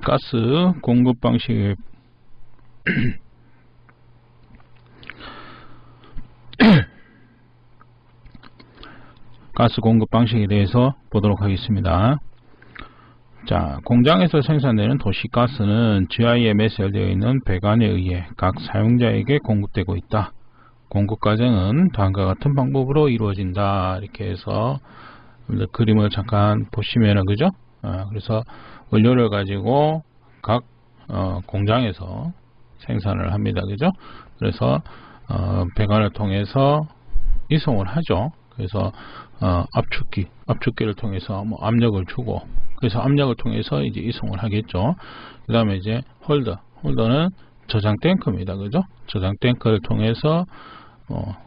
가스 공급 방식 가스 공급 방식에 대해서 보도록 하겠습니다. 자, 공장에서 생산되는 도시가스는 GI에 매설되어 있는 배관에 의해 각 사용자에게 공급되고 있다. 공급 과정은 다음과 같은 방법으로 이루어진다. 이렇게 해서 그림을 잠깐 보시면은, 그죠? 그래서 원료를 가지고 각 공장에서 생산을 합니다. 그죠? 그래서 배관을 통해서 이송을 하죠. 그래서 압축기를 통해서 뭐 압력을 주고, 그래서 압력을 통해서 이제 이송을 하겠죠. 그 다음에 이제 홀더는 저장 탱크입니다. 그죠? 저장 탱크를 통해서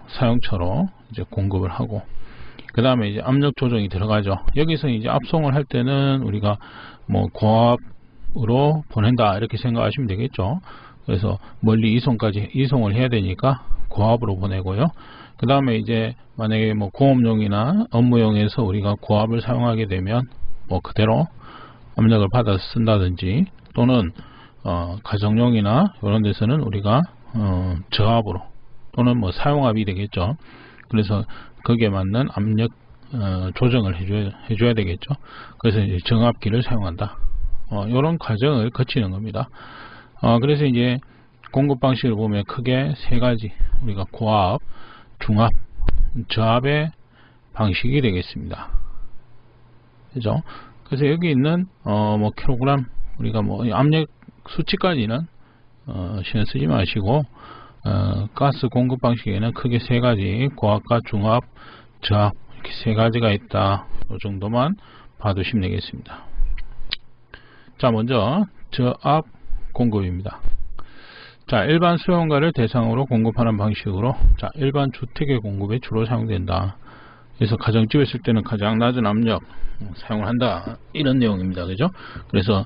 사용처로 이제 공급을 하고, 그 다음에 이제 압력 조정이 들어가죠. 여기서 이제 압송을 할 때는 우리가 뭐 고압으로 보낸다 이렇게 생각하시면 되겠죠. 그래서 멀리 이송을 해야 되니까 고압으로 보내고요. 그 다음에 이제 만약에 뭐 공업용이나 업무용에서 우리가 고압을 사용하게 되면 뭐 그대로 압력을 받아서 쓴다든지, 또는 가정용이나 이런 데서는 우리가 저압으로 또는 뭐 사용압이 되겠죠. 그래서 거기에 맞는 압력 조정을 해줘야 되겠죠. 그래서 이제 정압기를 사용한다. 이런 과정을 거치는 겁니다. 그래서 이제 공급 방식을 보면 크게 세 가지, 우리가 고압, 중압, 저압의 방식이 되겠습니다. 그죠? 그래서 여기 있는 뭐 킬로그램, 우리가 뭐 압력 수치까지는 신경 쓰지 마시고, 가스 공급 방식에는 크게 세 가지, 고압과 중압, 저압, 이렇게 세 가지가 있다. 이 정도만 봐두시면 되겠습니다. 자, 먼저 저압 공급입니다. 자, 일반 수용가를 대상으로 공급하는 방식으로, 자, 일반 주택의 공급에 주로 사용된다. 그래서 가정집에 쓸 때는 가장 낮은 압력 사용을 한다, 이런 내용입니다. 그죠? 그래서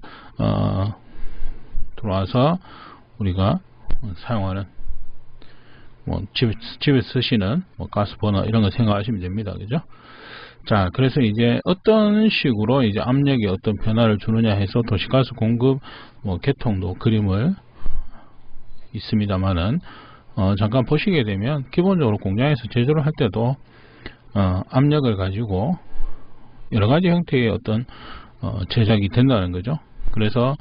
들어와서 우리가 사용하는 뭐 집에 쓰시는 뭐 가스버너 이런 거 생각하시면 됩니다. 그죠? 자, 그래서 이제 어떤 식으로 이제 압력에 어떤 변화를 주느냐 해서 도시가스 공급 뭐 계통도 그림을 있습니다만은, 잠깐 보시게 되면 기본적으로 공장에서 제조를 할 때도 압력을 가지고 여러 가지 형태의 어떤 제작이 된다는 거죠. 그래서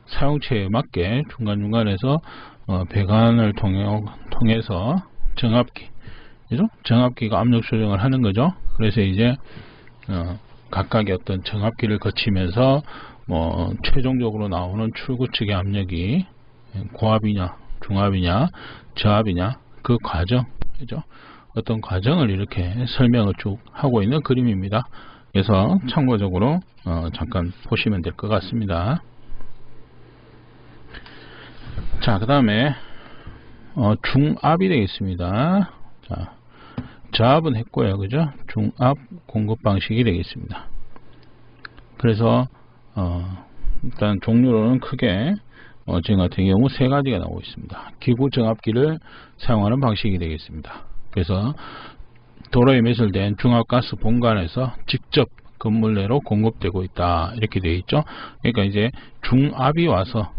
사용처에 맞게 중간중간에서 배관을 통해서 정압기, 그죠? 정압기가 압력 조정을 하는 거죠. 그래서 이제 각각의 어떤 정압기를 거치면서 뭐 최종적으로 나오는 출구 측의 압력이 고압이냐, 중압이냐, 저압이냐, 그 과정, 그죠? 어떤 과정을 이렇게 설명을 쭉 하고 있는 그림입니다. 그래서 참고적으로 잠깐 보시면 될 것 같습니다. 자, 그 다음에 중압이 되겠습니다. 자, 저압은 했고요, 그죠? 중압 공급 방식이 되겠습니다. 그래서 일단 종류로는 크게 지금 같은 경우 세 가지가 나오고 있습니다. 기구 정압기를 사용하는 방식이 되겠습니다. 그래서 도로에 매설된 중압가스 본관에서 직접 건물 내로 공급되고 있다, 이렇게 되어 있죠. 그러니까 이제 중압이 와서,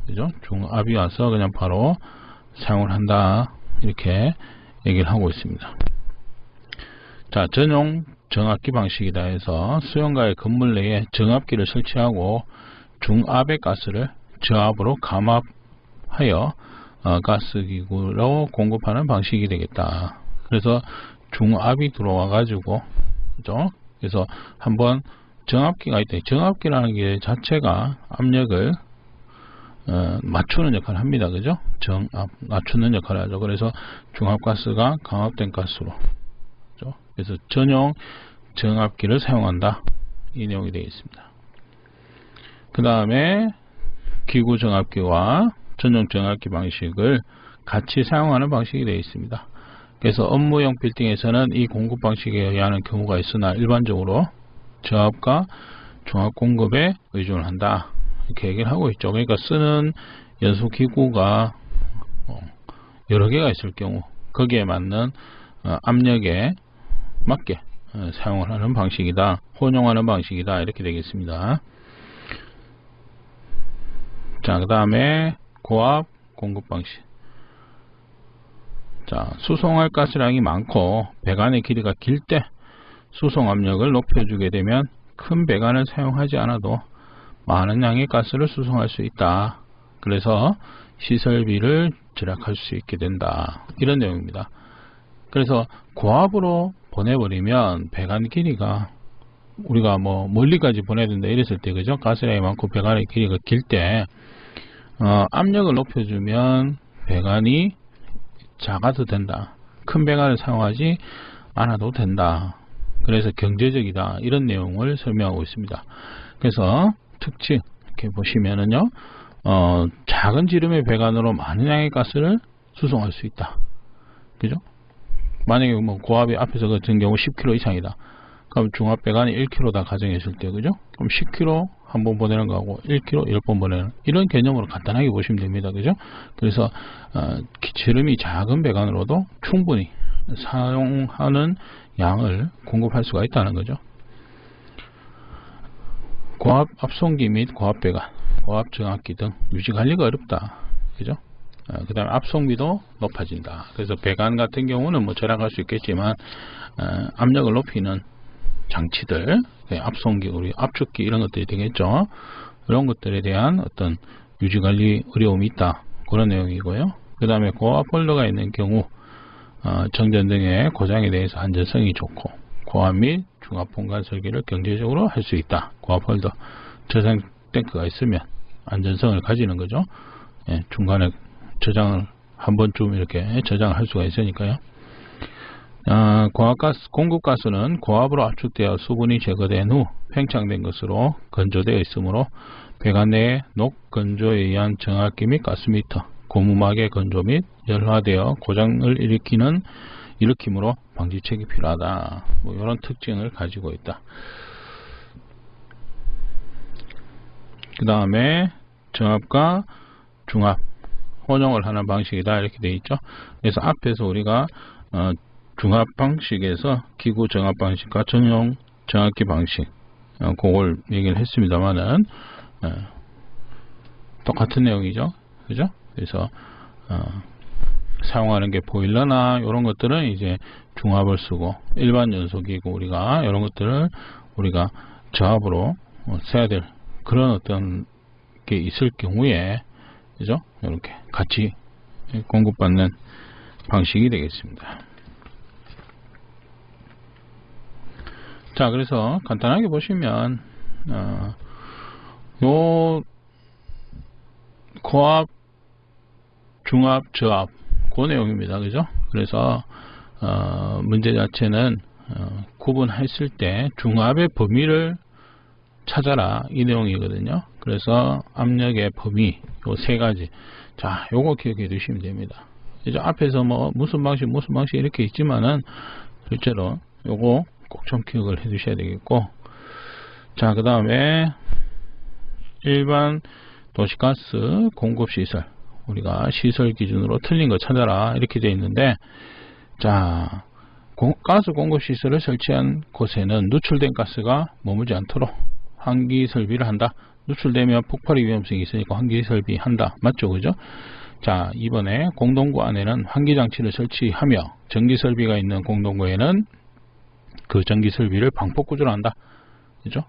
그죠? 중압이 와서 그냥 바로 사용을 한다, 이렇게 얘기를 하고 있습니다. 자, 전용 정압기 방식이다 해서 수용가의 건물 내에 정압기를 설치하고 중압의 가스를 저압으로 감압하여 가스기구로 공급하는 방식이 되겠다. 그래서 중압이 들어와 가지고, 그죠? 그래서 한번 정압기가 있다. 정압기라는 게 자체가 압력을 맞추는 역할을 합니다. 그죠? 정압 맞추는 역할을 하죠. 그래서 중압가스가 감압된 가스로, 그죠? 그래서 전용 정압기를 사용한다, 이 내용이 되어 있습니다. 그 다음에 기구 정압기와 전용 정압기 방식을 같이 사용하는 방식이 되어 있습니다. 그래서 업무용 빌딩에서는 이 공급 방식에 의하는 경우가 있으나 일반적으로 저압과 중압 공급에 의존을 한다, 이렇게 얘기를 하고 있죠. 그러니까 쓰는 연소기구가 여러 개가 있을 경우 거기에 맞는 압력에 맞게 사용을 하는 방식이다, 혼용하는 방식이다, 이렇게 되겠습니다. 자, 그 다음에 고압 공급 방식. 자, 수송할 가스량이 많고 배관의 길이가 길 때 수송 압력을 높여주게 되면 큰 배관을 사용하지 않아도 많은 양의 가스를 수송할 수 있다. 그래서 시설비를 절약할 수 있게 된다. 이런 내용입니다. 그래서 고압으로 보내버리면 배관 길이가 우리가 뭐 멀리까지 보내야 된다 이랬을 때, 그죠? 가스량이 많고 배관의 길이가 길 때 압력을 높여주면 배관이 작아도 된다. 큰 배관을 사용하지 않아도 된다. 그래서 경제적이다. 이런 내용을 설명하고 있습니다. 그래서 특징 이렇게 보시면은요, 작은 지름의 배관으로 많은 양의 가스를 수송할 수 있다. 그죠? 만약에 뭐 고압이 앞에서 같은 경우 10kg 이상이다. 그럼 중압 배관이 1kg다 가정했을 때, 그죠? 그럼 10kg 한 번 보내는 거하고 1kg 10번 보내는 이런 개념으로 간단하게 보시면 됩니다. 그죠? 그래서 지름이 작은 배관으로도 충분히 사용하는 양을 공급할 수가 있다는 거죠. 고압 압송기 및 고압 배관, 고압 정압기 등 유지 관리가 어렵다. 그죠? 그 다음에 압송비도 높아진다. 그래서 배관 같은 경우는 뭐 절약할 수 있겠지만 압력을 높이는 장치들, 압송기, 우리 압축기 이런 것들이 되겠죠. 이런 것들에 대한 어떤 유지관리 어려움이 있다. 그런 내용이고요. 그 다음에 고압 홀더가 있는 경우 정전 등의 고장에 대해서 안전성이 좋고 고압 및 중압 본관 설계를 경제적으로 할 수 있다. 고압 홀더, 저장 탱크가 있으면 안전성을 가지는 거죠. 예, 중간에 저장을 한 번쯤 이렇게 저장을 할 수가 있으니까요. 고압가스, 공급가스는 고압으로 압축되어 수분이 제거된 후 팽창된 것으로 건조되어 있으므로 배관 내에 녹건조에 의한 정압기 및 가스미터, 고무막의 건조 및 열화되어 고장을 일으키므로 방지책이 필요하다. 뭐 이런 특징을 가지고 있다. 그 다음에 정압과 중압 혼용을 하는 방식이다 이렇게 되어 있죠. 그래서 앞에서 우리가 중압 방식에서 기구 정압 방식과 전용 정압기 방식 그걸 얘기를 했습니다만은 똑같은 내용이죠. 그죠? 그래서 사용하는 게 보일러나 이런 것들은 이제 중압을 쓰고 일반 연소기구 우리가 이런 것들을 우리가 저압으로 써야 될 그런 어떤 게 있을 경우에, 그죠? 이렇게 같이 공급받는 방식이 되겠습니다. 자, 그래서 간단하게 보시면 요 고압, 중압, 저압 그 내용입니다. 그죠? 그래서 문제 자체는 구분했을 때 중압의 범위를 찾아라 이 내용이거든요. 그래서 압력의 범위 요 세 가지. 자, 요거 기억해 두시면 됩니다. 이제 앞에서 뭐 무슨 방식 이렇게 있지만은 실제로 요거 꼭 좀 기억을 해 두셔야 되겠고, 자, 그 다음에 일반 도시가스 공급시설 우리가 시설 기준으로 틀린 거 찾아라 이렇게 되어 있는데, 자, 가스 공급시설을 설치한 곳에는 누출된 가스가 머물지 않도록 환기 설비를 한다. 누출되면 폭발의 위험성이 있으니까 환기 설비 한다. 맞죠? 그죠? 자, 이번에 공동구 안에는 환기장치를 설치하며 전기설비가 있는 공동구에는 그 전기설비를 방폭구조로 한다. 그죠?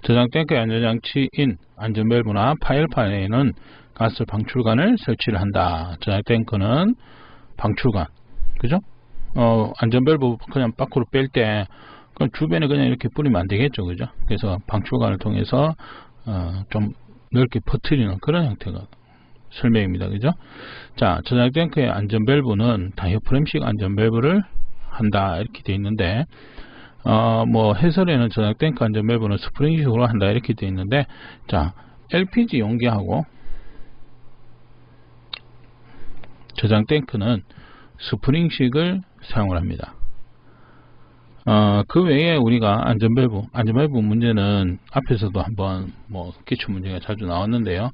저장 탱크의 안전장치인 안전밸브나 파열판에는 가스 방출관을 설치를 한다. 저장 탱크는 방출관, 그죠? 안전밸브 그냥 밖으로 뺄 때 그럼 주변에 그냥 이렇게 뿌리면 안 되겠죠, 그죠? 그래서 방출관을 통해서 좀 넓게 퍼뜨리는 그런 형태가 설명입니다, 그죠? 자, 저장 탱크의 안전밸브는 다이어프램식 안전밸브를 한다 이렇게 되어 있는데, 뭐 해설에는 저장 탱크 안전밸브는 스프링식으로 한다 이렇게 되어 있는데, 자, LPG 용기하고 저장 탱크는 스프링식을 사용을 합니다. 그 외에 우리가 안전밸브 문제는 앞에서도 한번 뭐 기출 문제가 자주 나왔는데요.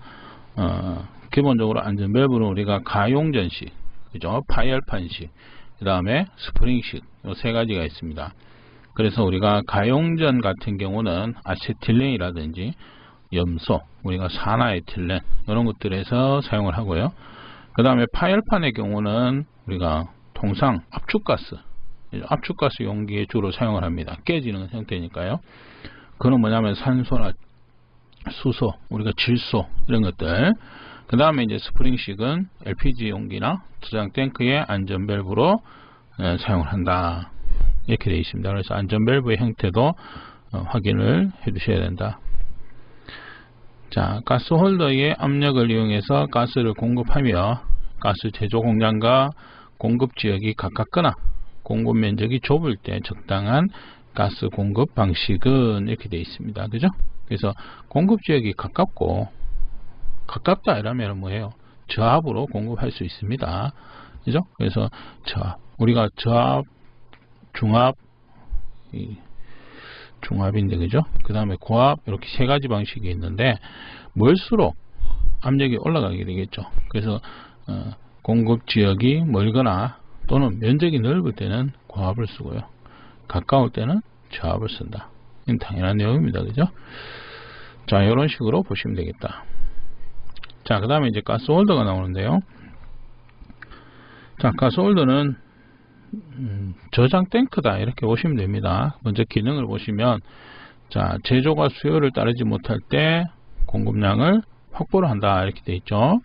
기본적으로 안전밸브는 우리가 가용전식, 그죠? 파열판식, 그 다음에 스프링식, 이 세 가지가 있습니다. 그래서 우리가 가용전 같은 경우는 아세틸렌이라든지 염소, 우리가 산화에틸렌 이런 것들에서 사용을 하고요. 그 다음에 파열판의 경우는 우리가 통상 압축가스 용기에 주로 사용을 합니다. 깨지는 형태니까요. 그건 뭐냐면 산소나 수소, 우리가 질소 이런 것들. 그 다음에 이제 스프링식은 LPG 용기나 저장 탱크의 안전 밸브로 사용을 한다. 이렇게 되어 있습니다. 그래서 안전 밸브의 형태도 확인을 해 두셔야 된다. 자, 가스 홀더의 압력을 이용해서 가스를 공급하며 가스 제조 공장과 공급 지역이 가깝거나 공급 면적이 좁을 때 적당한 가스 공급 방식은 이렇게 되어 있습니다. 그죠? 그래서 공급 지역이 가깝다 이러면 뭐예요? 저압으로 공급할 수 있습니다. 그죠? 그래서 우리가 저압, 중압인데 그죠? 그 다음에 고압 이렇게 세 가지 방식이 있는데 멀수록 압력이 올라가게 되겠죠. 그래서 공급 지역이 멀거나 또는 면적이 넓을 때는 고압을 쓰고요. 가까울 때는 저압을 쓴다. 이건 당연한 내용입니다. 그죠? 자, 이런 식으로 보시면 되겠다. 자, 그 다음에 이제 가스홀더가 나오는데요. 자, 가스홀더는 저장 탱크다 이렇게 보시면 됩니다. 먼저 기능을 보시면, 자, 제조가 수요를 따르지 못할 때 공급량을 확보를 한다 이렇게 되어 있죠.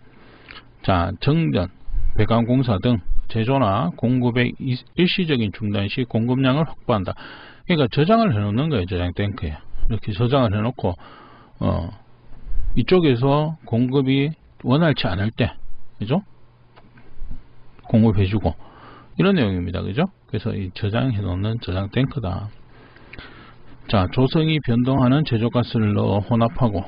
자, 정전, 배관 공사 등 제조나 공급의 일시적인 중단 시 공급량을 확보한다. 그러니까 저장을 해 놓는 거예요. 저장 탱크에 이렇게 저장을 해 놓고 이쪽에서 공급이 원활치 않을 때, 그죠? 공급해 주고 이런 내용입니다. 그죠? 그래서 이 저장해 놓는 저장 탱크다. 자, 조성이 변동하는 제조가스를 넣어 혼합하고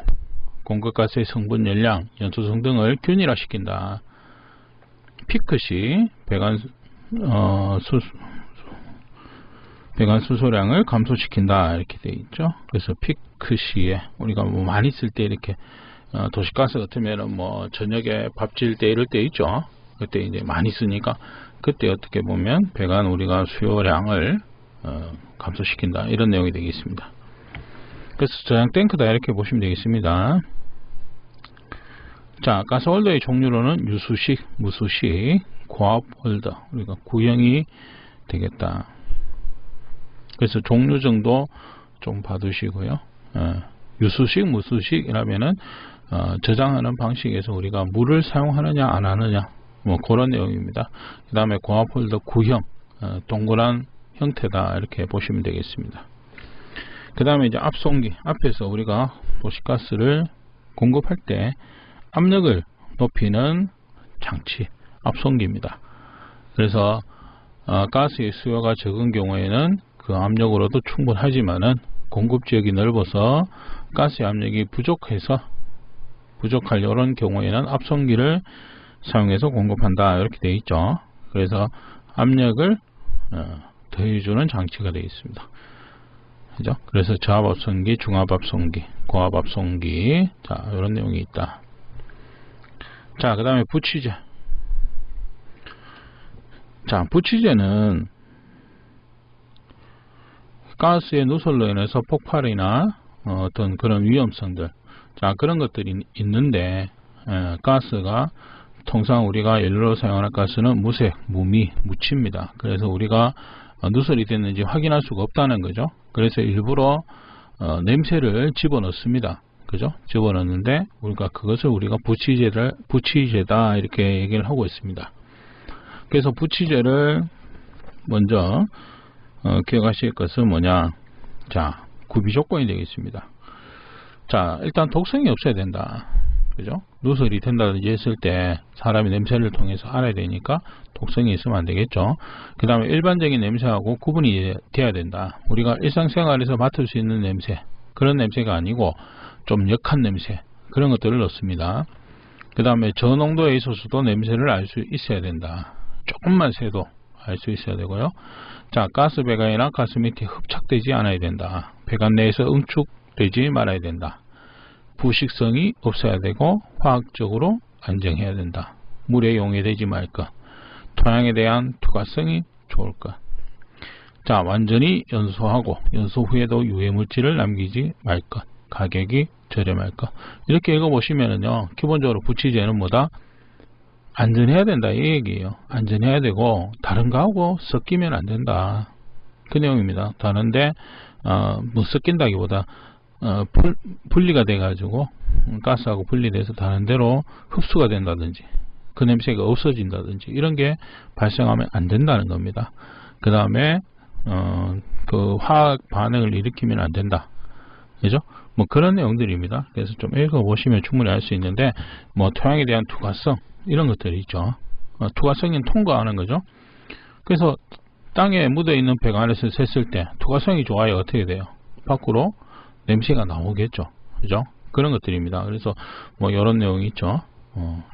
공급가스의 성분, 열량, 연소성 등을 균일화시킨다. 피크 시 배관 수소량을 감소시킨다 이렇게 되어 있죠. 그래서 피크 시에 우리가 뭐 많이 쓸 때 이렇게 도시가스 같으면은 뭐 저녁에 밥 지을 때 이럴 때 있죠. 그때 이제 많이 쓰니까 그때 어떻게 보면 배관 우리가 수요량을 감소시킨다 이런 내용이 되겠습니다. 그래서 저장 탱크다 이렇게 보시면 되겠습니다. 자, 가스 홀더의 종류로는 유수식, 무수식, 고압 홀더, 우리가 구형이 되겠다. 그래서 종류 정도 좀 봐두시고요. 유수식, 무수식이라면은 저장하는 방식에서 우리가 물을 사용하느냐 안 하느냐 뭐 그런 내용입니다. 그 다음에 고압 홀더 구형, 동그란 형태다 이렇게 보시면 되겠습니다. 그 다음에 이제 압송기, 앞에서 우리가 도시가스를 공급할 때 압력을 높이는 장치, 압송기입니다. 그래서 가스의 수요가 적은 경우에는 그 압력으로도 충분하지만은 공급 지역이 넓어서 가스의 압력이 부족할 이런 경우에는 압송기를 사용해서 공급한다 이렇게 되어 있죠. 그래서 압력을 더해주는 장치가 되어 있습니다. 그죠? 그래서 저압압송기, 중압압송기, 고압압송기, 자, 이런 내용이 있다. 자, 그 다음에 부취제. 자, 부취제는 가스의 누설로 인해서 폭발이나 어떤 그런 위험성들, 자, 그런 것들이 있는데 가스가 통상 우리가 연료로 사용하는 가스는 무색, 무미, 무취입니다. 그래서 우리가 누설이 됐는지 확인할 수가 없다는 거죠. 그래서 일부러 냄새를 집어넣습니다. 그죠? 집어넣는데 그것을 우리가 부취제다 이렇게 얘기를 하고 있습니다. 그래서 부취제를 먼저 기억하실 것은 뭐냐? 자, 구비 조건이 되겠습니다. 자, 일단 독성이 없어야 된다. 그죠? 누설이 된다든지 했을 때 사람이 냄새를 통해서 알아야 되니까 독성이 있으면 안 되겠죠. 그 다음에 일반적인 냄새하고 구분이 돼야 된다. 우리가 일상생활에서 맡을 수 있는 냄새, 그런 냄새가 아니고 좀 역한 냄새, 그런 것들을 넣습니다. 그 다음에 저농도에 있어서도 냄새를 알 수 있어야 된다. 조금만 새도 알 수 있어야 되고요. 자, 가스 배관이나 가스 밑에 흡착되지 않아야 된다. 배관 내에서 응축되지 말아야 된다. 부식성이 없어야 되고 화학적으로 안정해야 된다. 물에 용해되지 말 것. 토양에 대한 투과성이 좋을 것. 자, 완전히 연소하고 연소 후에도 유해물질을 남기지 말 것. 가격이 저렴할까? 이렇게 읽어보시면은요, 기본적으로 부취제는 뭐다? 안전해야 된다 이 얘기예요. 안전해야 되고 다른 거하고 섞이면 안 된다 그 내용입니다. 다른데 뭐 섞인다기보다 분리가 돼 가지고 가스하고 분리돼서 다른 데로 흡수가 된다든지 그 냄새가 없어진다든지 이런 게 발생하면 안 된다는 겁니다. 그 다음에 그 화학 반응을 일으키면 안 된다. 그죠? 뭐 그런 내용들입니다. 그래서 좀 읽어보시면 충분히 알 수 있는데, 뭐 토양에 대한 투과성 이런 것들이 있죠. 투과성은 통과하는 거죠. 그래서 땅에 묻어 있는 배관에서 샜을 때 투과성이 좋아야 어떻게 돼요? 밖으로 냄새가 나오겠죠. 그죠? 그런 것들입니다. 그래서 뭐 이런 내용이 있죠.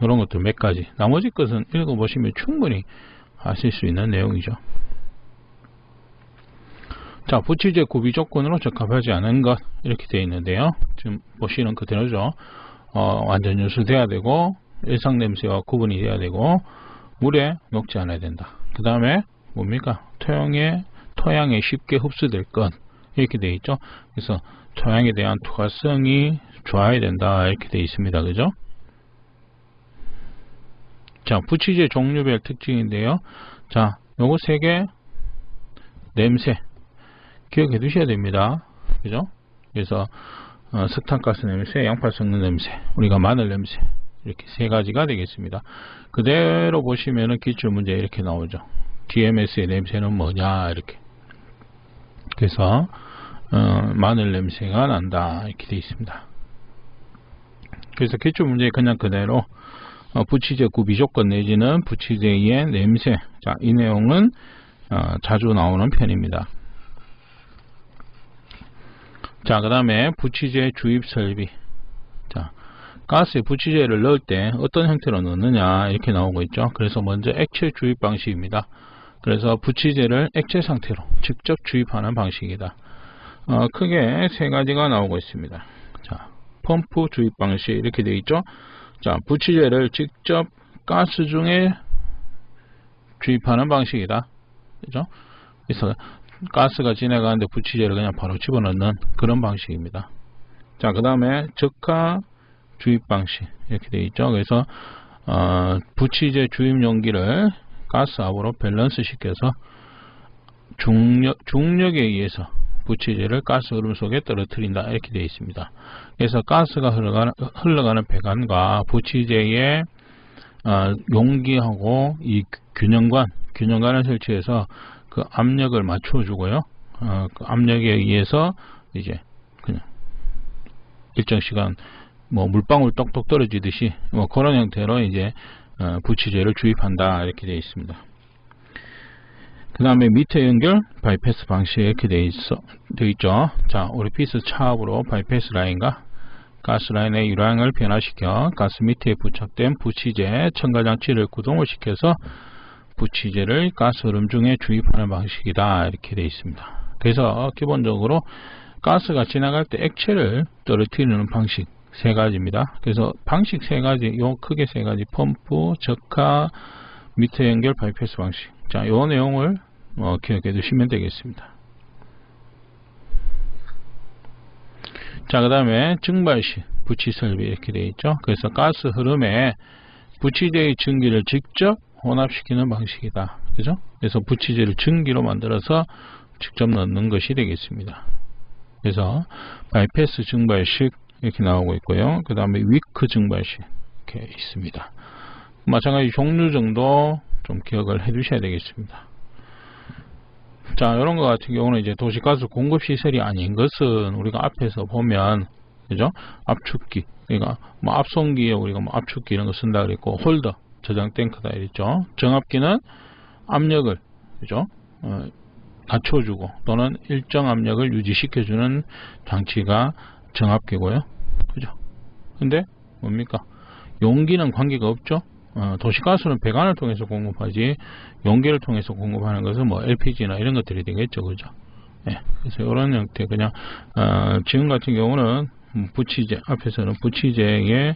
이런 것들 몇 가지. 나머지 것은 읽어보시면 충분히 아실 수 있는 내용이죠. 자, 부취제 구비 조건으로 적합하지 않은 것 이렇게 되어 있는데요. 지금 보시는 그대로죠. 완전 유수돼야 되고 일상 냄새와 구분이 돼야 되고 물에 녹지 않아야 된다. 그 다음에 뭡니까? 토양에 쉽게 흡수될 것 이렇게 되어 있죠. 그래서 토양에 대한 투과성이 좋아야 된다 이렇게 되어 있습니다. 그죠? 자, 부취제 종류별 특징인데요. 자, 요거 세 개 냄새 기억해 두셔야 됩니다. 그죠? 그래서 석탄가스 냄새, 양파 섞는 냄새, 우리가 마늘 냄새 이렇게 세 가지가 되겠습니다. 그대로 보시면은 기출문제 이렇게 나오죠. DMS의 냄새는 뭐냐 이렇게. 그래서 마늘 냄새가 난다 이렇게 되어 있습니다. 그래서 기출문제 그냥 그대로 부취제 구비 조건 내지는 부취제의 냄새, 자, 이 내용은 자주 나오는 편입니다. 자, 그 다음에 부취제 주입 설비. 자, 가스에 부취제를 넣을 때 어떤 형태로 넣느냐 이렇게 나오고 있죠. 그래서 먼저 액체 주입 방식입니다. 그래서 부취제를 액체 상태로 직접 주입하는 방식이다. 크게 세 가지가 나오고 있습니다. 자, 펌프 주입 방식 이렇게 되어 있죠. 자, 부취제를 직접 가스 중에 주입하는 방식이다. 그죠? 그래서 가스가 지나가는데 부취제를 그냥 바로 집어넣는 그런 방식입니다. 자, 그 다음에 적화 주입 방식 이렇게 되어 있죠. 그래서 부취제 주입 용기를 가스압으로 밸런스 시켜서 중력에 의해서 부취제를 가스 흐름 속에 떨어뜨린다 이렇게 되어 있습니다. 그래서 가스가 흘러가는 배관과 부취제의 용기하고 이 균형관을 설치해서 그 압력을 맞춰주고요. 그 압력에 의해서 이제 그냥 일정 시간 뭐 물방울 똑똑 떨어지듯이 뭐 그런 형태로 이제 부취제를 주입한다 이렇게 되어 있습니다. 그 다음에 밑에 연결 바이패스 방식 이렇게 되어 있죠. 자, 오리피스 차압으로 바이패스 라인과 가스 라인의 유량을 변화시켜 가스 밑에 부착된 부취제 첨가장치를 구동을 시켜서 부취제를 가스 흐름 중에 주입하는 방식이다 이렇게 되어 있습니다. 그래서 기본적으로 가스가 지나갈 때 액체를 떨어뜨리는 방식 세 가지입니다. 그래서 방식 세 가지, 요 크게 세 가지, 펌프, 적화, 밑에 연결 바이패스 방식. 자, 요 내용을 기억해 두시면 되겠습니다. 자, 그 다음에 증발식 부취 설비 이렇게 되어 있죠. 그래서 가스 흐름에 부취제의 증기를 직접 혼합시키는 방식이다. 그죠? 그래서 부취제를 증기로 만들어서 직접 넣는 것이 되겠습니다. 그래서 바이패스 증발식 이렇게 나오고 있고요. 그 다음에 위크 증발식 이렇게 있습니다. 마찬가지 종류 정도 좀 기억을 해 두셔야 되겠습니다. 자, 이런 것 같은 경우는 이제 도시가스 공급 시설이 아닌 것은 우리가 앞에서 보면, 그죠? 압축기, 그러니까 뭐 압송기에 우리가 뭐 압축기 이런 거 쓴다 그랬고, 홀더, 저장 탱크다 이랬죠. 정압기는 압력을, 그죠? 낮춰주고 또는 일정 압력을 유지시켜주는 장치가 정압기고요. 그죠? 근데 뭡니까? 용기는 관계가 없죠. 도시가스는 배관을 통해서 공급하지 용기를 통해서 공급하는 것은 뭐 LPG나 이런 것들이 되겠죠. 그죠? 네, 그래서 이런 형태 그냥 지금 같은 경우는 부취제, 앞에서는 부취제의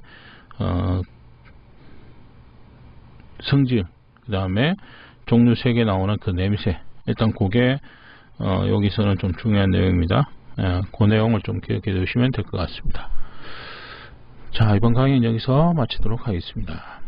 성질, 그 다음에 종류 3개 나오는 그 냄새, 일단 그게 여기서는 좀 중요한 내용입니다. 그 내용을 좀 기억해 두시면 될 것 같습니다. 자, 이번 강의는 여기서 마치도록 하겠습니다.